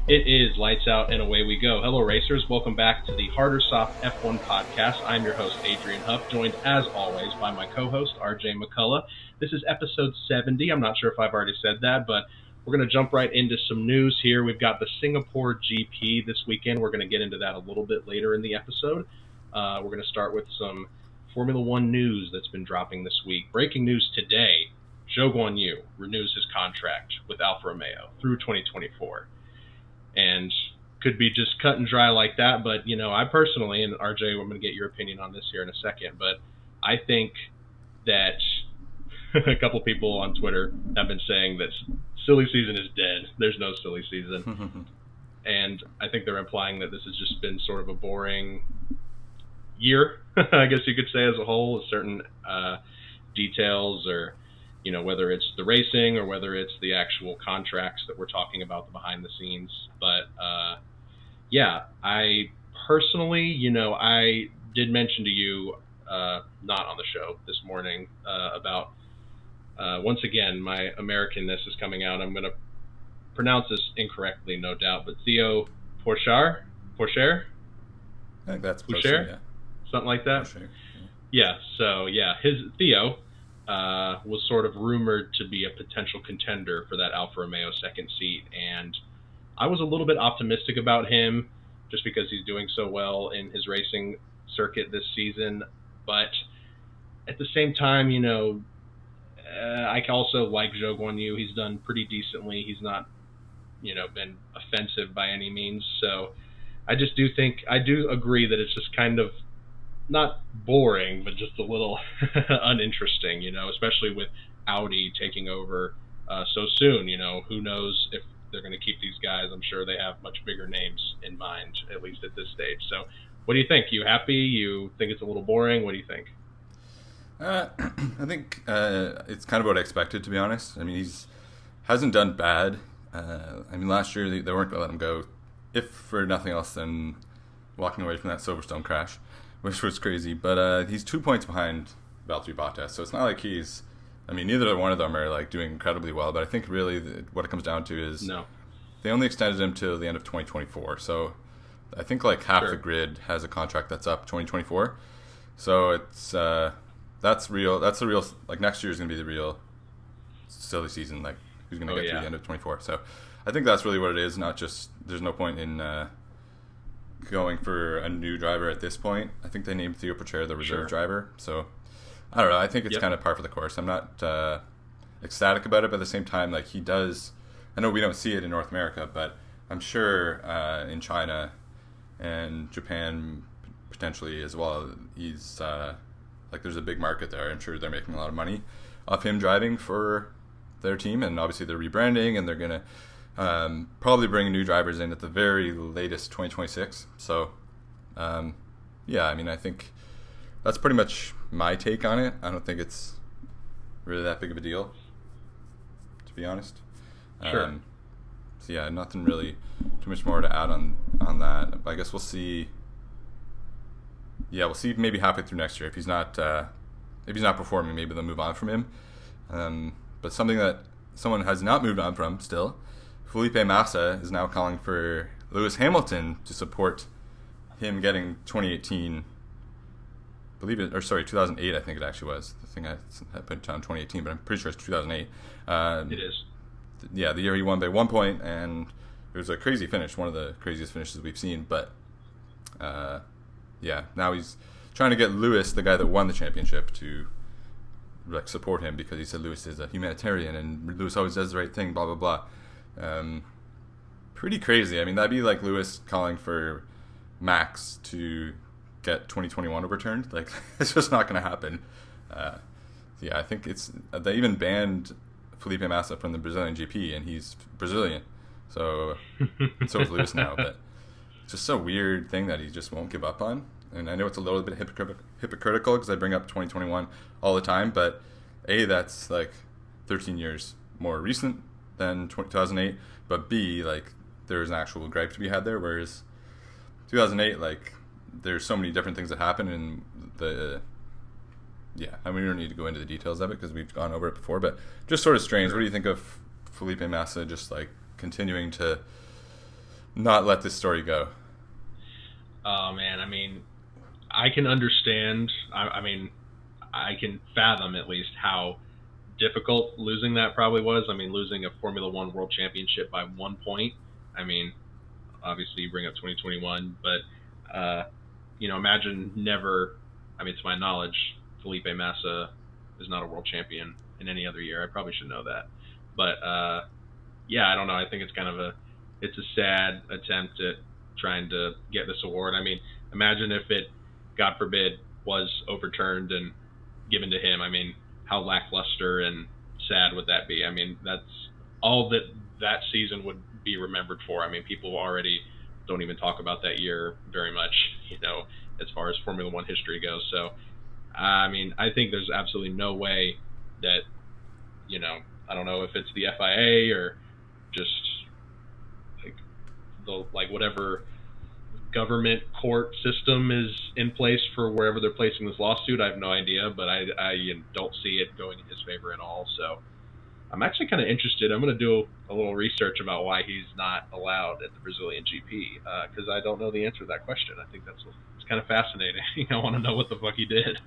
It is lights out and away we go. Hello racers, welcome back to the Harder Soft F1 podcast. I'm your host Adrian Huff, joined as always by my co-host RJ McCullough. This is episode 70. I'm not sure if I've already said that, but we're going to jump right into some news here. We've got the Singapore GP this weekend. We're going to get into that a little bit later in the episode. We're going to start with some Formula One news that's been dropping this week. Breaking news today, Zhou renews his contract with Alfa Romeo through 2024. And could be just cut and dry like that, but, you know, I personally, and RJ, I'm going to get your opinion on this here in a second, but I think that a couple people on Twitter have been saying that silly season is dead. There's no silly season. And I think they're implying that this has just been sort of a boring year, I guess you could say, as a whole, with certain details, or, you know, whether it's the racing or whether it's the actual contracts that we're talking about, the behind the scenes. But yeah, I personally, you know, I did mention to you, not on the show this morning, about once again, my Americanness is coming out. I'm going to pronounce this incorrectly, no doubt, but Theo Pourchaire? I think that's Pourchaire? Yeah. Something like that? Pourchaire, yeah, so yeah, his Theo was sort of rumored to be a potential contender for that Alfa Romeo second seat, and I was a little bit optimistic about him just because he's doing so well in his racing circuit this season, but at the same time, you know, I also like Zhou. He's done pretty decently. He's not, you know, been offensive by any means, so I just do think, I do agree that it's just kind of not boring, but just a little uninteresting, you know, especially with Audi taking over so soon. You know, who knows if they're going to keep these guys. I'm sure they have much bigger names in mind, at least at this stage. So what do you think? You happy? You think it's a little boring? What do you think? I think it's kind of what I expected, to be honest. I mean, hasn't done bad. I mean, last year they weren't going to let him go, if for nothing else than walking away from that Silverstone crash, which was crazy. But he's 2 points behind Valtteri Bottas, so it's not like I mean, neither one of them are like doing incredibly well. But I think really what it comes down to is they only extended him till the end of 2024. So I think like half the grid has a contract that's up 2024. So it's that's real. That's the real. Like next year is going to be the real silly season. Like who's going to get to the end of 24. So I think that's really what it is. Not just there's no point in going for a new driver at this point. I think they named Theo Pourchaire the reserve driver. So I don't know. I think it's kind of par for the course. I'm not ecstatic about it, but at the same time, like he does. I know we don't see it in North America, but I'm sure in China and Japan potentially as well. He's like there's a big market there. I'm sure they're making a lot of money off him driving for their team, and obviously they're rebranding and they're gonna probably bring new drivers in at the very latest 2026. So yeah, I mean, I think that's pretty much my take on it. I don't think it's really that big of a deal, to be honest. Sure. So yeah, nothing really too much more to add on that. I guess we'll see. Yeah, we'll see maybe halfway through next year if he's not performing. Maybe they'll move on from him. But something that someone has not moved on from still, Felipe Massa is now calling for Lewis Hamilton to support him getting 2018. 2008. I think it actually was. The thing I put down 2018, but I'm pretty sure it's 2008. It is. Yeah, the year he won by 1 point, and it was a crazy finish, one of the craziest finishes we've seen. But yeah, now he's trying to get Lewis, the guy that won the championship, to like support him because he said Lewis is a humanitarian and Lewis always does the right thing, blah blah blah. Pretty crazy. I mean, that'd be like Lewis calling for Max to get 2021 overturned. Like it's just not going to happen. Yeah, I think they even banned Felipe Massa from the Brazilian GP, and he's Brazilian, so is Lewis now. But it's just a weird thing that he just won't give up on. And I know it's a little bit hypocritical because I bring up 2021 all the time, but A, that's like 13 years more recent than 2008, but B, like there's an actual gripe to be had there, whereas 2008, like there's so many different things that happen, and I mean, we don't need to go into the details of it because we've gone over it before, but just sort of strange. What do you think of Felipe Massa just like continuing to not let this story go. Oh man, I mean, I can understand. I mean, I can fathom at least how difficult losing that probably was. I mean, losing a Formula One World Championship by 1 point. I mean, obviously you bring up 2021, but imagine never. I mean, to my knowledge, Felipe Massa is not a world champion in any other year. I probably should know that, but yeah, I don't know. I think it's a sad attempt at trying to get this award. I mean, imagine if it, God forbid, was overturned and given to him. I mean, how lackluster and sad would that be? I mean, that's all that season would be remembered for. I mean, people already don't even talk about that year very much, as far as Formula One history goes. So, I mean, I think there's absolutely no way that, I don't know if it's the FIA or just whatever government court system is in place for wherever they're placing this lawsuit. I have no idea, but I don't see it going in his favor at all. So I'm actually kind of interested. I'm going to do a little research about why he's not allowed at the Brazilian GP, because I don't know the answer to that question. I think it's kind of fascinating. I want to know what the fuck he did.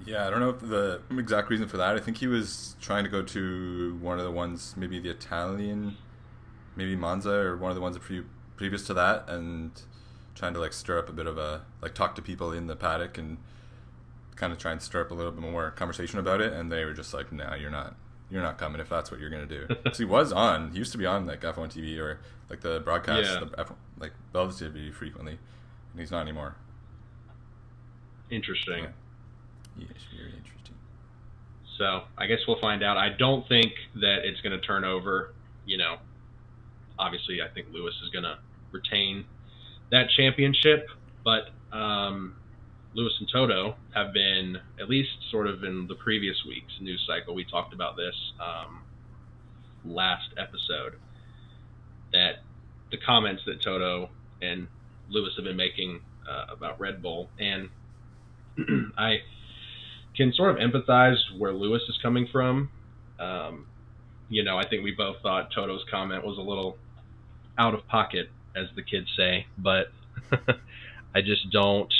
Yeah, I don't know if the exact reason for that. I think he was trying to go to one of the ones, maybe the Italian, maybe Monza, or one of the ones previous to that, and trying to stir up a bit of talk to people in the paddock and kind of try and stir up a little bit more conversation about it. And they were just like, "Nah, you're not coming if that's what you're gonna do." So he used to be on F1 TV or the broadcast, yeah. the F1, Belgian TV frequently, and he's not anymore. Interesting. Yeah. Yes, very interesting. So I guess we'll find out. I don't think that it's going to turn over. Obviously, I think Lewis is going to retain that championship, but Lewis and Toto have been, at least sort of in the previous week's news cycle, we talked about this last episode, that the comments that Toto and Lewis have been making about Red Bull, and I can sort of empathize where Lewis is coming from. I think we both thought Toto's comment was a little out of pocket, as the kids say, but I just don't.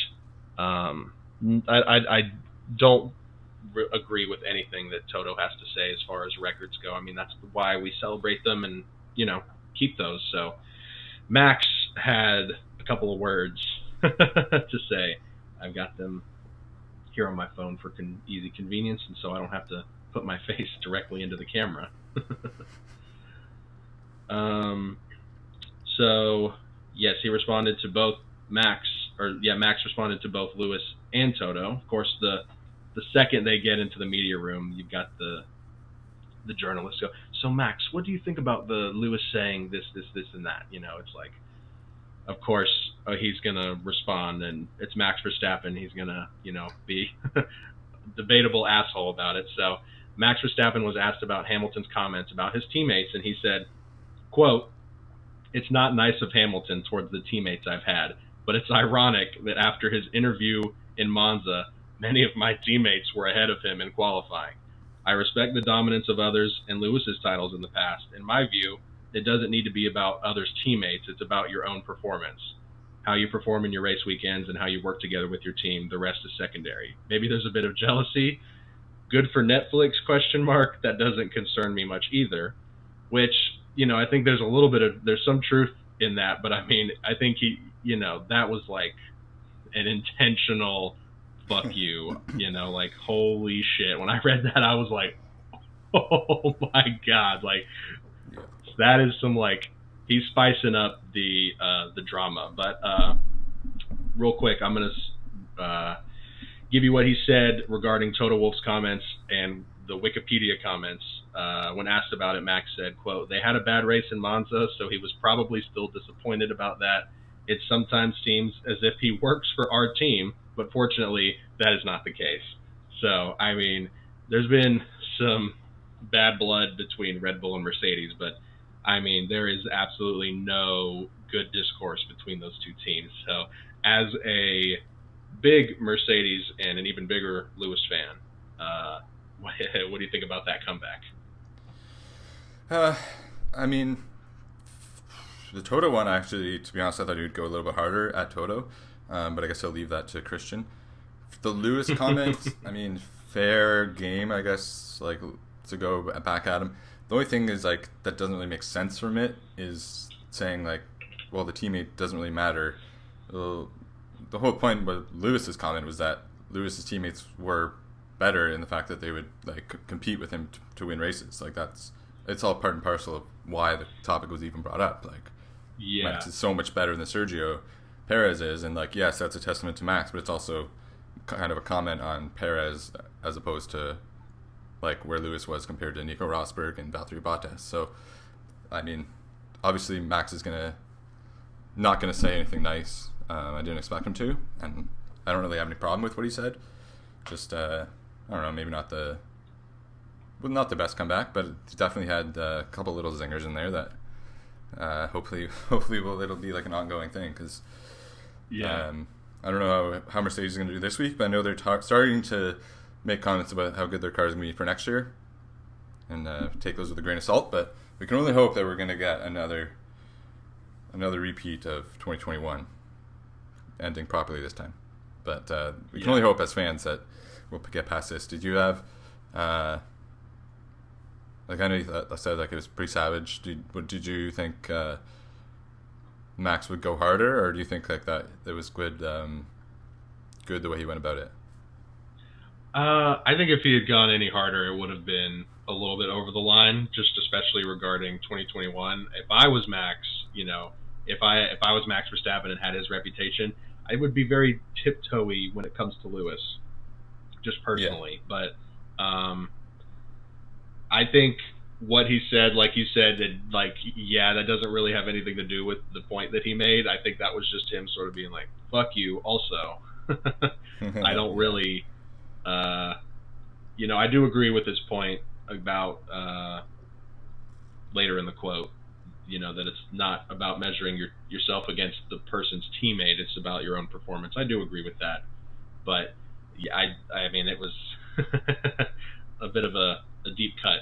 I don't agree with anything that Toto has to say as far as records go. I mean, that's why we celebrate them and keep those. So Max had a couple of words to say. I've got them here on my phone for easy convenience, and so I don't have to put my face directly into the camera. So yes, he responded to both Max responded to both Lewis and Toto. Of course, the second they get into the media room, you've got the journalists go, "So Max, what do you think about the Lewis saying this, and that?" It's like, of course, he's going to respond, and it's Max Verstappen. He's going to, be debatable asshole about it. So Max Verstappen was asked about Hamilton's comments about his teammates, and he said, quote, "It's not nice of Hamilton towards the teammates I've had, but it's ironic that after his interview in Monza, many of my teammates were ahead of him in qualifying. I respect the dominance of others and Lewis's titles in the past. In my view, it doesn't need to be about others' teammates. It's about your own performance. How you perform in your race weekends and how you work together with your team. The rest is secondary. Maybe there's a bit of jealousy. Good for Netflix, ? That doesn't concern me much either." Which, I think there's some truth in that, but I mean, I think that was an intentional fuck you, holy shit. When I read that, I was like, oh my God, that is some he's spicing up the drama. But real quick, I'm gonna give you what he said regarding Toto Wolff's comments and the Wikipedia comments. When asked about it, Max said, quote, "They had a bad race in Monza, so he was probably still disappointed about that. It sometimes seems as if he works for our team, but fortunately, that is not the case." So, I mean, there's been some bad blood between Red Bull and Mercedes, but I mean, there is absolutely no good discourse between those two teams. So, as a big Mercedes and an even bigger Lewis fan, what do you think about that comeback? I mean, The Toto one, actually, to be honest, I thought he would go a little bit harder at Toto, but I guess I'll leave that to Christian. The Lewis comment, I mean, fair game, I guess, like, to go back at him. The only thing is, like, that doesn't really make sense from it is saying, like, well, the teammate doesn't really matter. Well, the whole point with Lewis's comment was that Lewis's teammates were better in the fact that they would, like, compete with him to win races. Like, it's all part and parcel of why the topic was even brought up. Like, Max is so much better than Sergio Perez is, and, like, yes, that's a testament to Max, but it's also kind of a comment on Perez as opposed to, like, where Lewis was compared to Nico Rosberg and Valtteri Bottas. So, I mean, obviously Max is not gonna say anything nice. I didn't expect him to, and I don't really have any problem with what he said. Just I don't know, maybe not the best comeback, but it definitely had a couple little zingers in there that hopefully it'll be like an ongoing thing, because I don't know how Mercedes is going to do this week, but I know they're starting to make comments about how good their car is going to be for next year, and take those with a grain of salt. But we can only hope that we're going to get another repeat of 2021 ending properly this time. But we can only hope as fans that we'll get past this. Did you have like, I know you said like it was pretty savage. Did you think Max would go harder, or do you think like that it was good the way he went about it? I think if he had gone any harder, it would have been a little bit over the line, just especially regarding 2021. If I was Max, if I was Max Verstappen and had his reputation, I would be very tiptoey when it comes to Lewis, just personally. Yeah. But I think what he said, like you said, that doesn't really have anything to do with the point that he made. I think that was just him sort of being like, fuck you also. I don't really, I do agree with his point about later in the quote, that it's not about measuring yourself against the person's teammate. It's about your own performance. I do agree with that. But yeah, I mean, it was a bit of a deep cut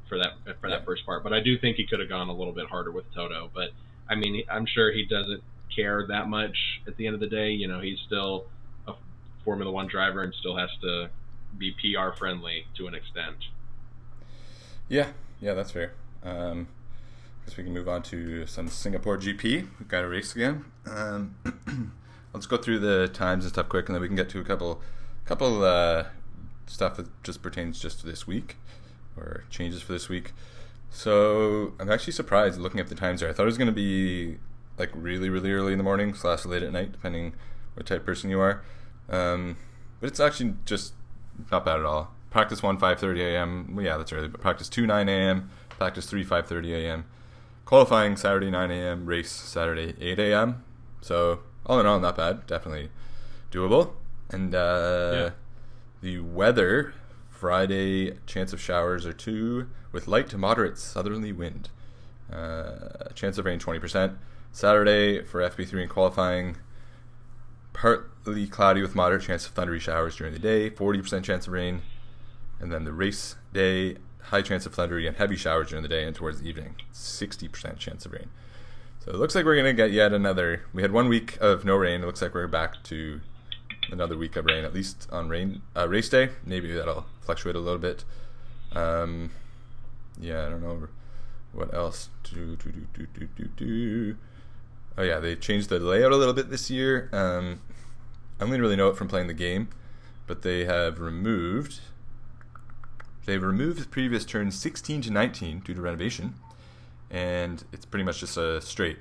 for that first part. But I do think he could have gone a little bit harder with Toto. But I mean, I'm sure he doesn't care that much at the end of the day. He's still a Formula One driver and still has to be PR friendly to an extent. Yeah, that's fair. Guess we can move on to some Singapore GP. We've got a race again. Let's go through the times and stuff quick, and then we can get to a couple stuff that just pertains just to this week, or changes for this week. So I'm actually surprised looking at the times there. I thought it was going to be like really, really early in the morning / late at night, depending what type of person you are. But it's actually just not bad at all. Practice 1, 5:30 a.m. Well, yeah, that's early. But practice 2, 9 a.m. Practice 3, 5:30 a.m. Qualifying Saturday 9 a.m. Race Saturday 8 a.m. So all in all, not bad. Definitely doable. And the weather, Friday, chance of showers are 2 with light to moderate southerly wind. Chance of rain 20%. Saturday for FP3 and qualifying, partly cloudy with moderate chance of thundery showers during the day, 40% chance of rain. And then the race day, high chance of thundery and heavy showers during the day, and towards the evening, 60% chance of rain. So it looks like we're going to get yet another. We had 1 week of no rain. It looks like we're back to another week of rain, at least on race day. Maybe that'll fluctuate a little bit. I don't know what else. Oh yeah, they changed the layout a little bit this year. I only really know it from playing the game, but they have removed previous turns 16 to 19 due to renovation, and it's pretty much just a straight.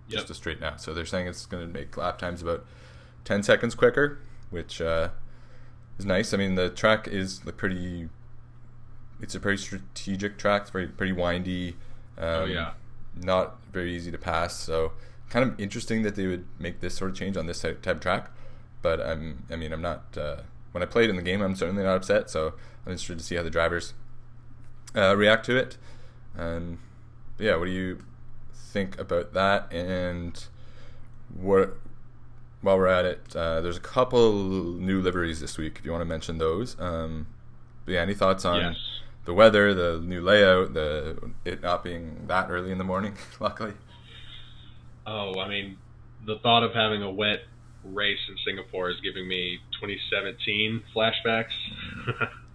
Just a straight now. So they're saying it's going to make lap times about 10 seconds quicker, which is nice. I mean, the track is it's a pretty strategic track. It's pretty windy. Not very easy to pass. So kind of interesting that they would make this sort of change on this type of track. But I'm not. When I played in the game, I'm certainly not upset. So I'm interested to see how the drivers react to it. What do you think about that? And while we're at it, there's a couple new liveries this week, if you want to mention those. Any thoughts on the weather, the new layout, it not being that early in the morning, luckily? Oh, I mean, the thought of having a wet race in Singapore is giving me 2017 flashbacks.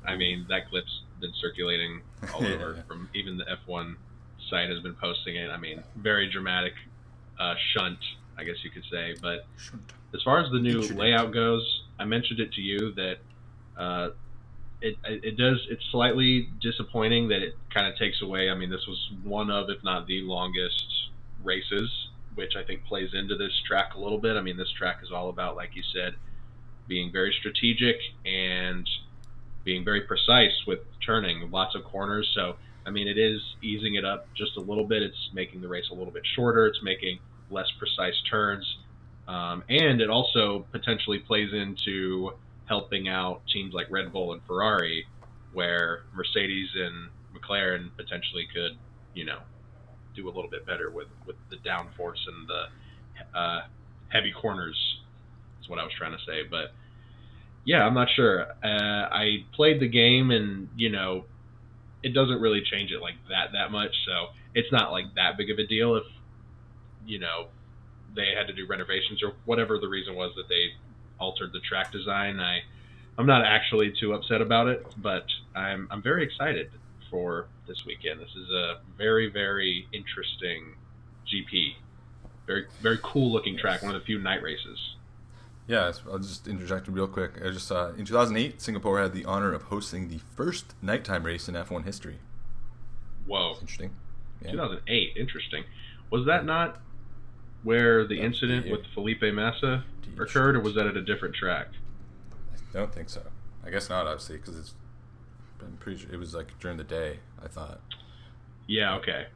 I mean, that clip's been circulating all over. From even the F1 site has been posting it. I mean, very dramatic shunt, I guess you could say. But as far as the new layout goes, I mentioned it to you that it's slightly disappointing that it kind of takes away. I mean, this was one of, if not the longest races, which I think plays into this track a little bit. I mean, this track is all about, like you said, being very strategic and being very precise with turning, lots of corners. So, I mean, it is easing it up just a little bit. It's making the race a little bit shorter. It's making less precise turns. And it also potentially plays into helping out teams like Red Bull and Ferrari, where Mercedes and McLaren potentially could, do a little bit better with the downforce and the heavy corners, is what I was trying to say. But yeah, I'm not sure. I played the game, and it doesn't really change it like that much. So it's not like that big of a deal if they had to do renovations or whatever the reason was that they altered the track design. I'm not actually too upset about it, but I'm very excited for this weekend. This is a very, very interesting GP. Very, very cool looking track. One of the few night races. Yeah, I'll just interject real quick. I just saw in 2008, Singapore had the honor of hosting the first nighttime race in F1 history. Whoa. That's interesting. Yeah. 2008, interesting. Was that not where the incident with Felipe Massa occurred, or was that at a different track? I don't think so. I guess not, obviously, because I'm pretty sure it was like during the day, I thought. Yeah, okay.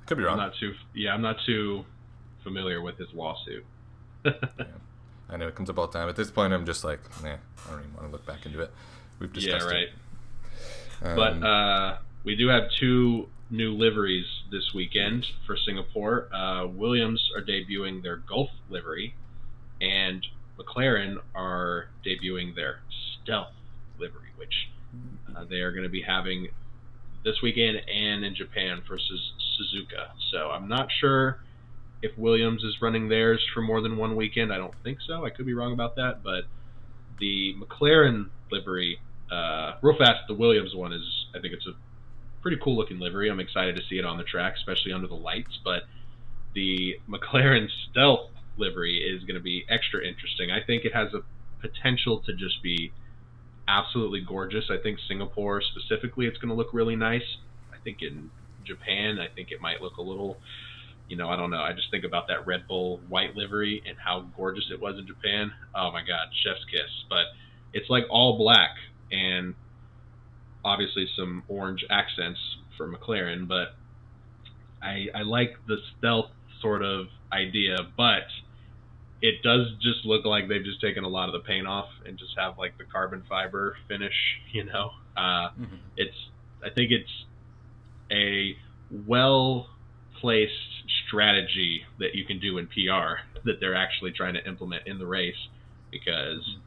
Could be wrong. I'm not too familiar with his lawsuit. Yeah. I know it comes up all the time. At this point, I'm just like, I don't even want to look back into it. We've discussed it. But we do have two new liveries this weekend for Singapore. Williams are debuting their Gulf livery, and McLaren are debuting their Stealth livery, which they are going to be having this weekend and in Japan for Suzuka. So I'm not sure if Williams is running theirs for more than one weekend. I don't think so. I could be wrong about that. But the McLaren livery, real fast, the Williams one I think it's a pretty cool looking livery. I'm excited to see it on the track, especially under the lights. But the McLaren Stealth livery is going to be extra interesting. I think it has a potential to just be absolutely gorgeous. I think Singapore specifically, it's going to look really nice. I think in Japan, I think it might look a little, I don't know. I just think about that Red Bull white livery and how gorgeous it was in Japan. Oh my God, chef's kiss. But it's like all black and obviously some orange accents for McLaren. But I like the stealth sort of idea, but it does just look like they've just taken a lot of the paint off and just have like the carbon fiber finish, I think it's a well-placed strategy that you can do in PR that they're actually trying to implement in the race, because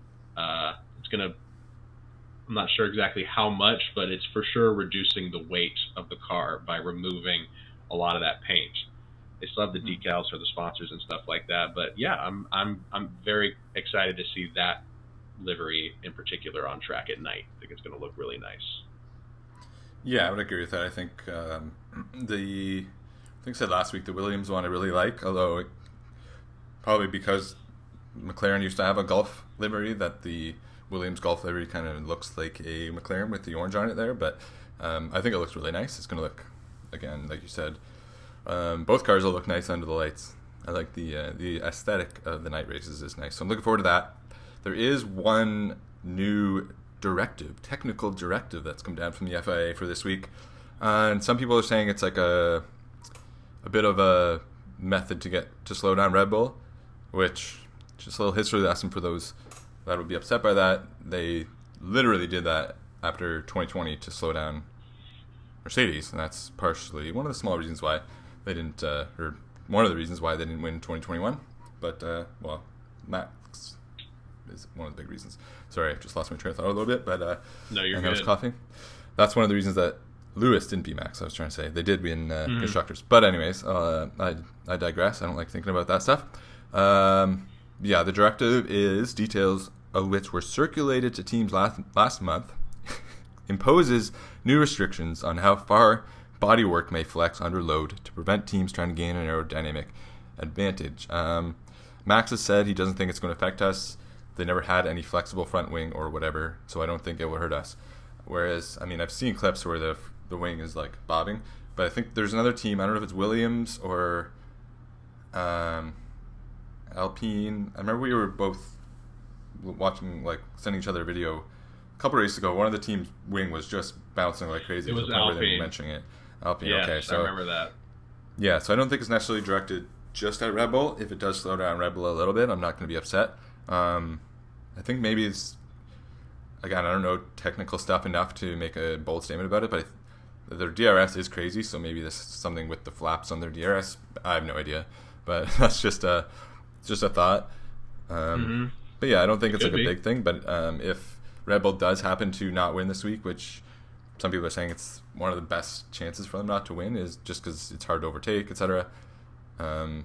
it's going to, I'm not sure exactly how much, but it's for sure reducing the weight of the car by removing a lot of that paint. They still have the decals for the sponsors and stuff like that, but yeah, I'm very excited to see that livery in particular on track at night. I think it's going to look really nice. Yeah, I would agree with that. I think I said last week the Williams one I really like, although probably because McLaren used to have a Gulf livery, that the Williams Gulf livery kind of looks like a McLaren with the orange on it there, but I think it looks really nice. It's going to look, again, like you said, both cars will look nice under the lights. I like the aesthetic of the night races is nice, so I'm looking forward to that. There is one new technical directive that's come down from the FIA for this week, and some people are saying it's like a bit of a method to slow down Red Bull, which, just a little history lesson for those that would be upset by that. They literally did that after 2020 to slow down Mercedes, and that's partially one of the small reasons why they didn't, or one of the reasons why they didn't win 2021. But Max is one of the big reasons. Sorry, I just lost my train of thought a little bit, but no, you're and good. I was coughing. That's one of the reasons that Lewis didn't beat Max. I was trying to say they did win constructors, but anyways, I digress. I don't like thinking about that stuff. Yeah, the directive is details of which were circulated to teams last month. Imposes new restrictions on how far bodywork may flex under load to prevent teams trying to gain an aerodynamic advantage. Max has said he doesn't think it's going to affect us. They never had any flexible front wing or whatever, so I don't think it will hurt us. Whereas, I mean, I've seen clips where the wing is like bobbing, but I think there's another team, I don't know if it's Williams or Alpine. I remember we were both watching, like, sending each other a video a couple of races ago. One of the team's wing was just bouncing like crazy. It was Alpine. Mentioning it. Alpine, yes, okay. So, I remember that. Yeah, so I don't think it's necessarily directed just at Red Bull. If it does slow down Red Bull a little bit, I'm not going to be upset. I think maybe it's, again, I don't know technical stuff enough to make a bold statement about it, but their DRS is crazy, so maybe this is something with the flaps on their DRS. I have no idea, but that's just a thought. But yeah, I don't think it's like a big thing, but if Red Bull does happen to not win this week, which some people are saying it's one of the best chances for them not to win, is just because it's hard to overtake, etc. I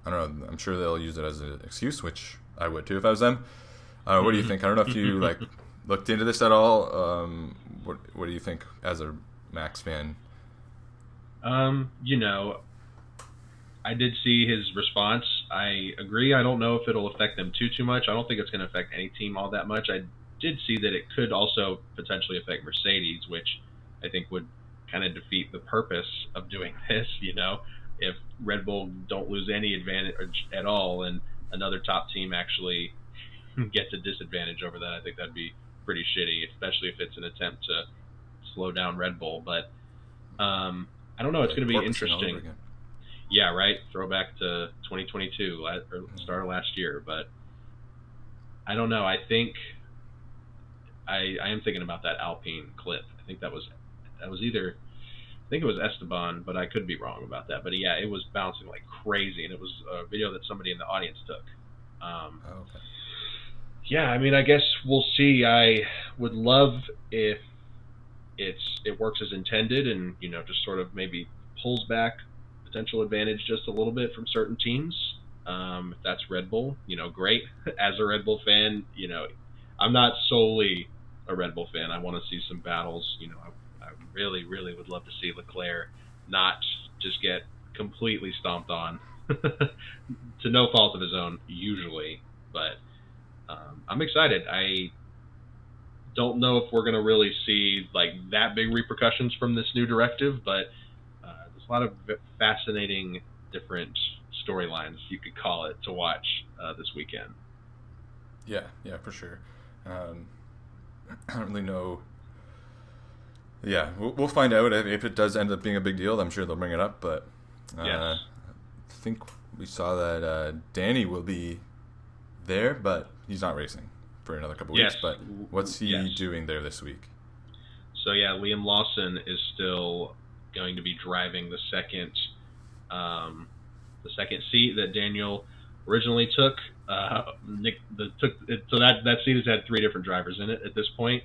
don't know. I'm sure they'll use it as an excuse, which I would too if I was them. What do you think? I don't know if you like looked into this at all. What do you think as a Max fan? You know, I did see his response. I agree. I don't know if it'll affect them too much. I don't think it's going to affect any team all that much. I did see that it could also potentially affect Mercedes, which I think would kind of defeat the purpose of doing this. You know, if Red Bull don't lose any advantage at all and another top team actually gets a disadvantage over that, I think that'd be pretty shitty, especially if it's an attempt to slow down Red Bull. But I don't know. It's going to be interesting. Yeah, right. Throwback to 2022 or start of last year. But I don't know. I think I am thinking about that Alpine clip. I think that was either, I think it was Esteban, but I could be wrong about that. But yeah, it was bouncing like crazy, and it was a video that somebody in the audience took. Okay. Yeah, I mean, I guess we'll see. I would love if it works as intended, and you know, just sort of maybe pulls back potential advantage just a little bit from certain teams. If that's Red Bull, you know, great. As a Red Bull fan, you know, I'm not solely a Red Bull fan. I want to see some battles. You know, I really, really would love to see Leclerc not just get completely stomped on to no fault of his own, usually. But I'm excited. I don't know if we're going to really see like that big repercussions from this new directive, but there's a lot of fascinating different storylines, you could call it, to watch this weekend. Yeah, for sure. I don't really know. Yeah, we'll find out if it does end up being a big deal. I'm sure they'll bring it up, but yes. I think we saw that Danny will be there, but he's not racing for another couple weeks. But what's he doing there this week? So yeah, Liam Lawson is still going to be driving the second seat that Daniel originally took. So that seat has had 3 different drivers in it at this point.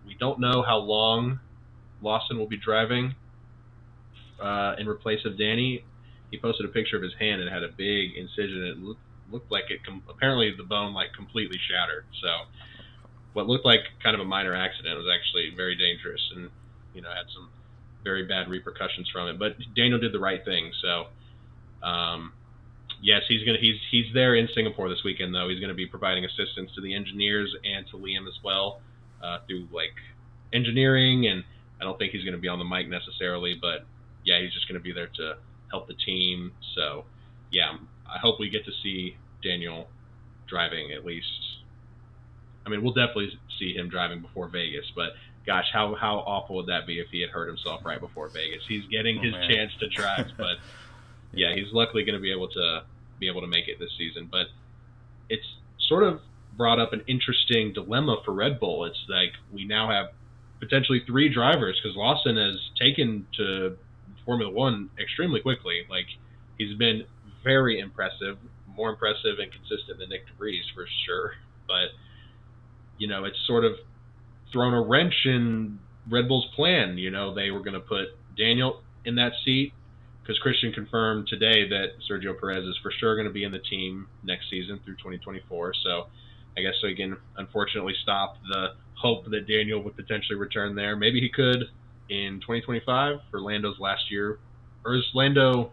We don't know how long Lawson will be driving in replace of Danny. He posted a picture of his hand and it had a big incision. It looked like apparently the bone like completely shattered. So what looked like kind of a minor accident was actually very dangerous and, you know, had some very bad repercussions from it. But Daniel did the right thing. So yes, he's there in Singapore this weekend though. He's going to be providing assistance to the engineers and to Liam as well through like engineering, and I don't think he's going to be on the mic necessarily, but yeah, he's just going to be there to help the team. So yeah, I hope we get to see Daniel driving at least. I mean, we'll definitely see him driving before Vegas, but gosh, how awful would that be if he had hurt himself right before Vegas? He's getting his chance to drive, but yeah, he's luckily going to be able to make it this season. But it's sort of brought up an interesting dilemma for Red Bull. It's like we now have potentially 3 drivers because Lawson has taken to Formula One extremely quickly. Like, he's been very impressive, more impressive and consistent than Nick DeVries for sure. But, you know, it's sort of thrown a wrench in Red Bull's plan. They were going to put Daniel in that seat because Christian confirmed today that Sergio Perez is for sure going to be in the team next season through 2024. So I guess we can unfortunately stop the hope that Daniel would potentially return there. Maybe he could in 2025 for Lando's last year. Or is Lando,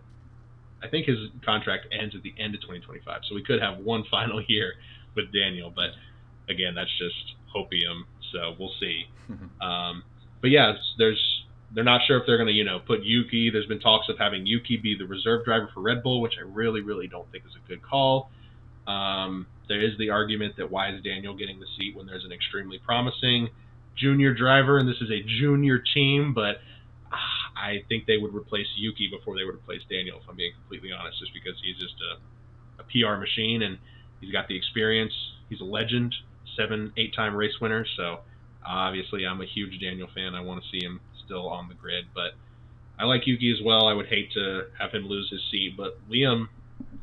I think his contract ends at the end of 2025. So we could have one final year with Daniel. But again, that's just hopium. So we'll see. But yeah, they're not sure if they're going to, put Yuki. There's been talks of having Yuki be the reserve driver for Red Bull, which I really, really don't think is a good call. There is the argument that why is Daniel getting the seat when there's an extremely promising junior driver, and this is a junior team, but I think they would replace Yuki before they would replace Daniel, if I'm being completely honest, just because he's just a PR machine, and he's got the experience. He's a legend, 7-8-time race winner, so obviously I'm a huge Daniel fan. I want to see him still on the grid, but I like Yuki as well. I would hate to have him lose his seat, but Liam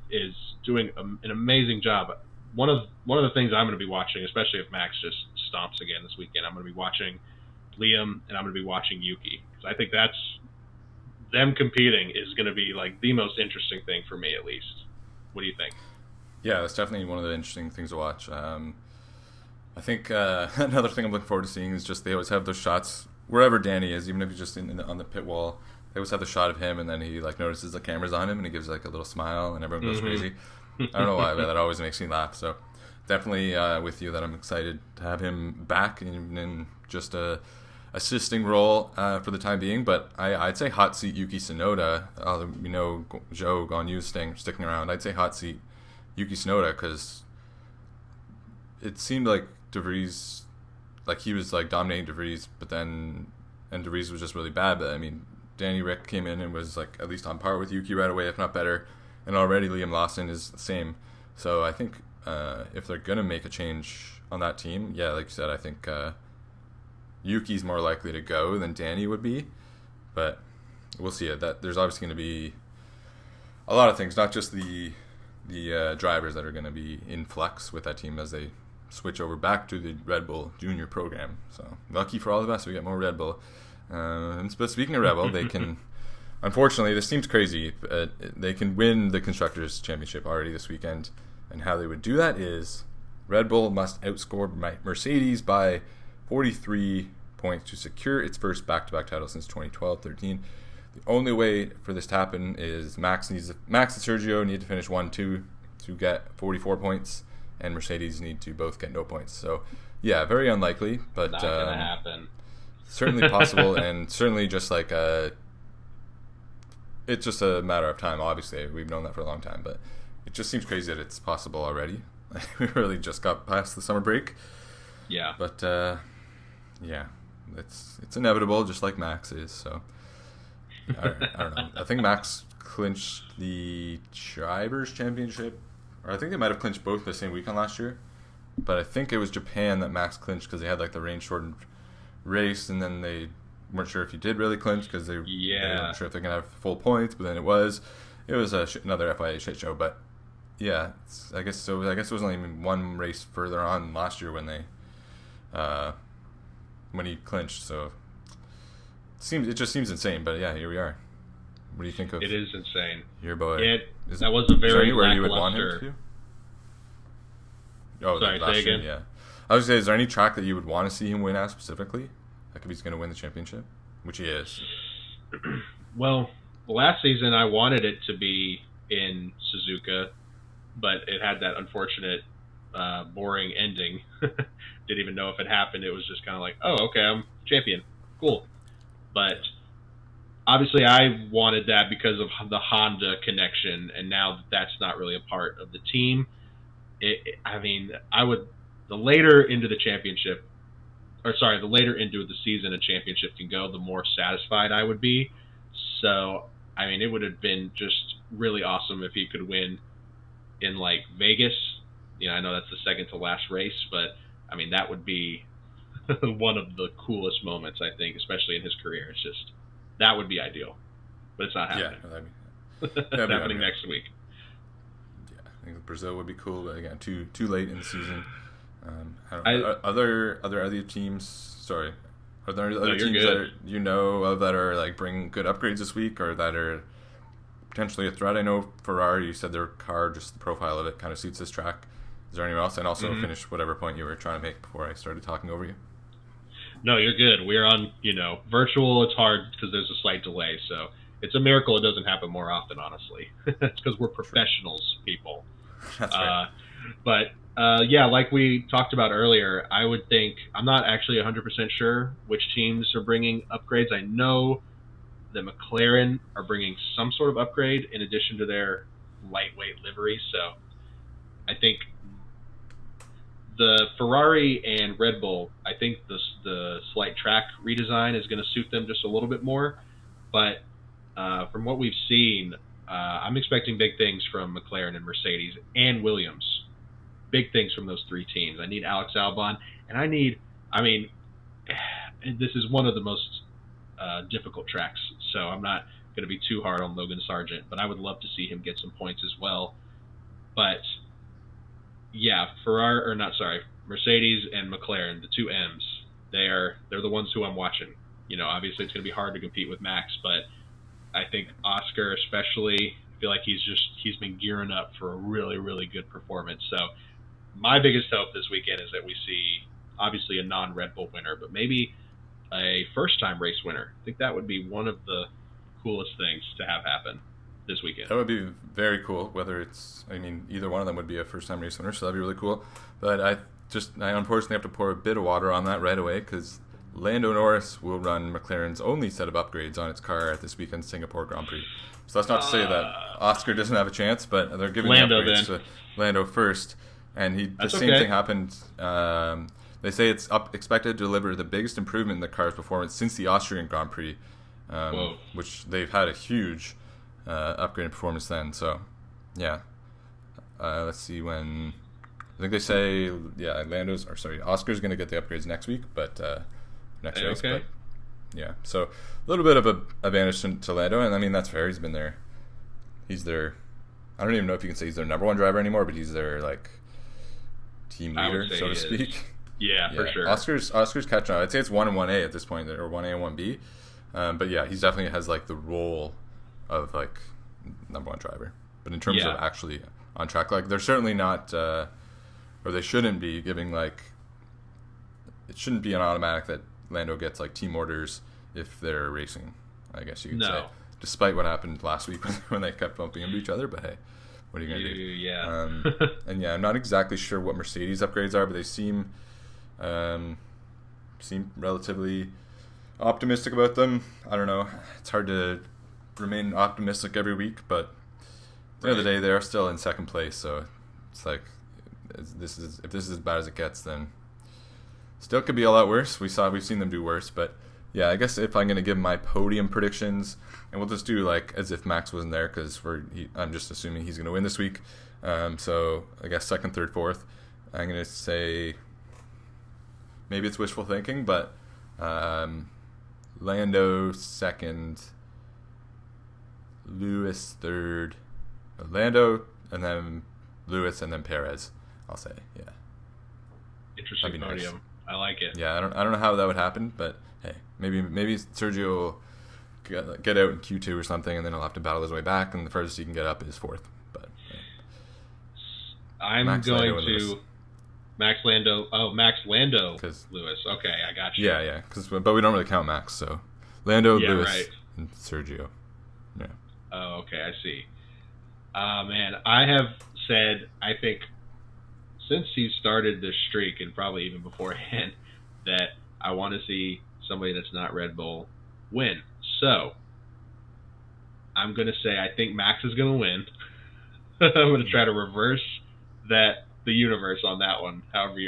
is doing an amazing job. One of the things I'm going to be watching, especially if Max just stomps again this weekend, I'm going to be watching Liam and I'm going to be watching Yuki, because I think that's them competing is going to be like the most interesting thing for me, at least. What do you think? Yeah, that's definitely one of the interesting things to watch. I think another thing I'm looking forward to seeing is just they always have those shots wherever Danny is, even if he's just on the pit wall. They always have the shot of him, and then he notices the camera's on him, and he gives a little smile, and everyone goes crazy. I don't know why, but that always makes me laugh. So definitely with you that I'm excited to have him back in just a assisting role for the time being. But I'd say hot seat Yuki Tsunoda. Zhou Guanyu sticking around. I'd say hot seat Yuki Tsunoda, because it seemed like De Vries, he was dominating De Vries, and De Vries was just really bad. But I mean, Danny Rick came in and was at least on par with Yuki right away, if not better. And already Liam Lawson is the same. So I think if they're going to make a change on that team, yeah, like you said, I think Yuki's more likely to go than Danny would be. But we'll see it. There's obviously going to be a lot of things, not just the drivers that are going to be in flux with that team as they switch over back to the Red Bull Junior program. So lucky for all of us, we get more Red Bull. But speaking of Red Bull, they can... Unfortunately, this seems crazy, but they can win the Constructors' Championship already this weekend. And how they would do that is Red Bull must outscore Mercedes by 43 points to secure its first back-to-back title since 2012-13. The only way for this to happen is Max and Sergio need to finish 1-2 to get 44 points, and Mercedes need to both get no points. So, yeah, very unlikely, but not gonna happen. Certainly possible, and certainly just it's just a matter of time. Obviously, we've known that for a long time, but it just seems crazy that it's possible already. We really just got past the summer break. Yeah. But yeah, it's inevitable, just like Max is. So I don't know. I think Max clinched the Drivers' Championship, or I think they might have clinched both the same weekend last year. But I think it was Japan that Max clinched because they had the rain shortened race, and then they weren't sure if he did really clinch because they weren't sure if they're gonna have full points. But then it was another FIA shit show. But yeah, I guess it was only one race further on last year when he clinched. So it just seems insane. But yeah, here we are. What do you think of? It is insane. Your boy. That was a very anywhere you would want him to? Oh, sorry, say again. Yeah, I was gonna say, is there any track that you would want to see him win at specifically? Like if he's going to win the championship, which he is. Well, last season I wanted it to be in Suzuka, but it had that unfortunate, boring ending. Didn't even know if it happened. It was just kind of like, oh, okay, I'm champion. Cool. But obviously I wanted that because of the Honda connection, and now that's not really a part of the team. The later into the championship, the later into the season a championship can go, the more satisfied I would be. So, it would have been just really awesome if he could win in Vegas. I know that's the second to last race, but that would be one of the coolest moments, I think, especially in his career. It's just, that would be ideal, but it's not happening. Yeah, it's happening next week. Yeah, I think Brazil would be cool, but again, too late in the season. Are there other teams? Sorry, Are there other teams good. that you know of that are like bringing good upgrades this week, or that are potentially a threat? I know Ferrari, you said their car, just the profile of it, kind of suits this track. Is there anyone else? And also finish whatever point you were trying to make before I started talking over you. No, you're good. We're on, virtual. It's hard because there's a slight delay. So it's a miracle it doesn't happen more often, honestly. It's because we're professionals, people. That's right. But like we talked about earlier, I would think, I'm not actually 100% sure which teams are bringing upgrades. I know that McLaren are bringing some sort of upgrade in addition to their lightweight livery. So I think the Ferrari and Red Bull, I think the slight track redesign is going to suit them just a little bit more. But from what we've seen, I'm expecting big things from McLaren and Mercedes and Williams. Big things from those three teams. I need Alex Albon, and this is one of the most difficult tracks, so I'm not going to be too hard on Logan Sargent, but I would love to see him get some points as well. But yeah, Mercedes and McLaren, the two M's, they're the ones who I'm watching. Obviously it's going to be hard to compete with Max, but I think Oscar especially, I feel like he's been gearing up for a really, really good performance. So my biggest hope this weekend is that we see obviously a non-Red Bull winner, but maybe a first-time race winner. I think that would be one of the coolest things to have happen this weekend. That would be very cool. Either one of them would be a first-time race winner, so that'd be really cool. But I unfortunately have to pour a bit of water on that right away, because Lando Norris will run McLaren's only set of upgrades on its car at this weekend's Singapore Grand Prix. So that's not to say that Oscar doesn't have a chance, but they're giving Lando the upgrades to Lando first. And the same thing happened. They say it's expected to deliver the biggest improvement in the car's performance since the Austrian Grand Prix, which they've had a huge upgrade in performance then. So, yeah. Let's see when. I think they say, Oscar's going to get the upgrades next week, but next race. Okay. But, yeah, so a little bit of an advantage to Lando, and that's fair. He's been there. He's their. I don't even know if you can say he's their number one driver anymore, but he's their team leader, so to speak. Yeah, for sure. Oscar's catching on. I'd say it's 1 and 1A at this point, or 1A and 1B. But yeah, he's definitely has the role of number one driver. But in terms of actually on track, they're certainly not, or they shouldn't be giving it shouldn't be an automatic that Lando gets team orders if they're racing, I guess you could say. Despite what happened last week when they kept bumping into each other, but hey, what are you gonna do? Yeah. And yeah, I'm not exactly sure what Mercedes upgrades are, but they seem relatively optimistic about them. I don't know. It's hard to remain optimistic every week, but at the end of the day, they are still in second place. So it's if this is as bad as it gets, then still could be a lot worse. We've seen them do worse, but yeah, I guess if I'm going to give my podium predictions, and we'll just do as if Max wasn't there, because I'm just assuming he's going to win this week. So I guess second, third, fourth. I'm going to say maybe it's wishful thinking, but Lando second, Lewis third, Lando, and then Lewis, and then Perez. I'll say, yeah. Interesting podium. Nice. I like it. Yeah, I don't know how that would happen, but hey, maybe Sergio will get out in Q2 or something, and then he'll have to battle his way back, and the furthest he can get up is fourth. But hey. I'm Max going to Max Lando. Oh, Max Lando Lewis. Okay, I got you. Yeah, but we don't really count Max, so Lando, Lewis, right. And Sergio. Yeah. Oh, okay, I see. Man, I have said, I think, since he started this streak, and probably even beforehand, that I want to see somebody that's not Red Bull win. So, I'm going to say I think Max is going to win. I'm going to try to reverse the universe on that one, however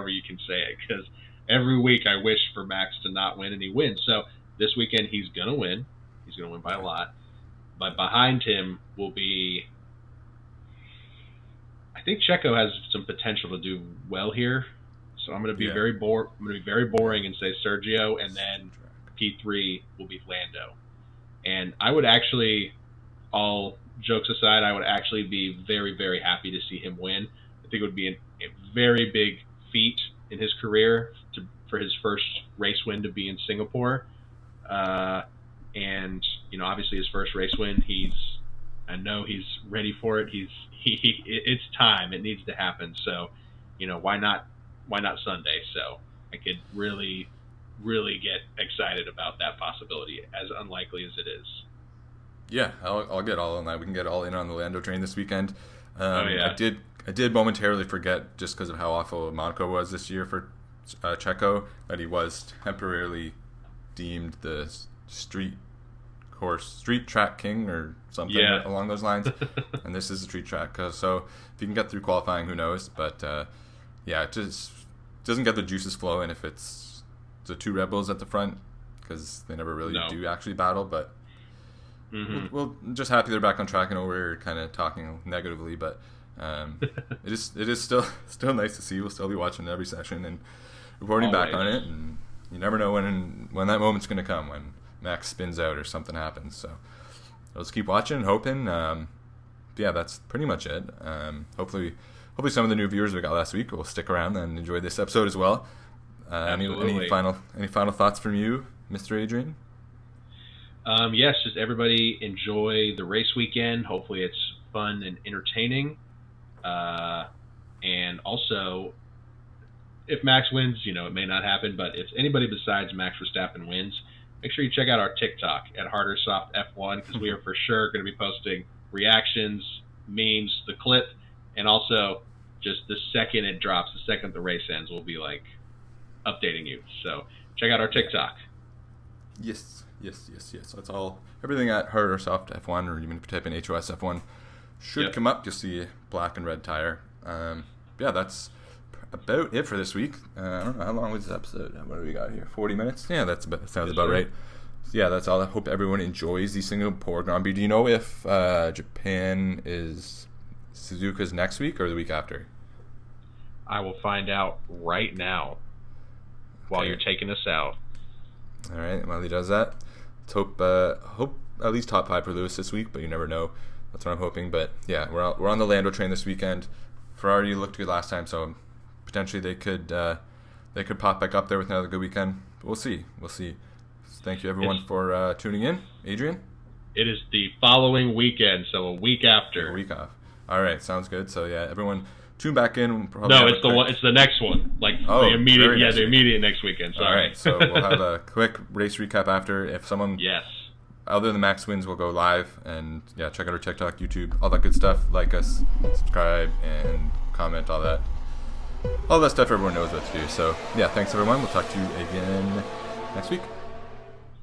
you can say it, because every week I wish for Max to not win, and he wins. So, this weekend he's going to win. He's going to win by a lot. But behind him will be... I think Checo has some potential to do well here, so I'm going to be very boring and say Sergio, and then P3 will be Lando. And I would actually, all jokes aside, I would actually be very, very happy to see him win. I think it would be a very big feat in his career to for his first race win to be in Singapore. And obviously his first race win, I know he's ready for it. It's time. It needs to happen. So, why not Sunday? So I could really, really get excited about that possibility, as unlikely as it is. Yeah, I'll get all in that. We can get all in on the Lando train this weekend. Oh yeah. I did momentarily forget, just because of how awful Monaco was this year for Checo, that he was temporarily deemed the street track king or something along those lines. And this is a street track, so if you can get through qualifying, who knows? But it just doesn't get the juices flowing if it's the two Red Bulls at the front, because they never really do actually battle. But we'll just happy they're back on track. I know we're kind of talking negatively, but it is still nice to see. We'll still be watching every session and reporting back on it, and you never know when that moment's going to come, when Max spins out or something happens. So let's keep watching and hoping. That's pretty much it. Hopefully some of the new viewers we got last week will stick around and enjoy this episode as well. Any final thoughts from you, Mr. Adrian? Yes, just everybody enjoy the race weekend. Hopefully it's fun and entertaining. And also, if Max wins, it may not happen, but if anybody besides Max Verstappen wins, make sure you check out our TikTok at Harder Soft F1, because we are for sure going to be posting reactions, memes, the clip, and also just the second it drops, the second the race ends, we'll be updating you. So check out our TikTok. Yes. That's all. Everything at Harder Soft F1, or even if you type in HOS F1, should come up. You'll see black and red tire. That's about it for this week. I don't know, how long was this episode? What do we got here? 40 minutes? Yeah, that sounds about right. So yeah, that's all. I hope everyone enjoys the Singapore Grand Prix. Do you know if Japan is Suzuka's next week or the week after? I will find out right now while you're taking us out. All right, while he does that, let's hope at least top 5 for Lewis this week, but you never know. That's what I'm hoping. But yeah, we're on the Lando train this weekend. Ferrari looked good last time, so potentially they could pop back up there with another good weekend. But we'll see. Thank you everyone for tuning in. Adrian? It is the following weekend, so a week after. A week off. All right, sounds good. So yeah, everyone tune back in. No, it's the next one. The immediate next weekend. Sorry. All right, so we'll have a quick race recap after. If someone other than Max wins, we'll go live, and check out our TikTok, YouTube, all that good stuff. Like us, subscribe, and comment, all that stuff everyone knows what to do. So yeah, thanks everyone. We'll talk to you again next week.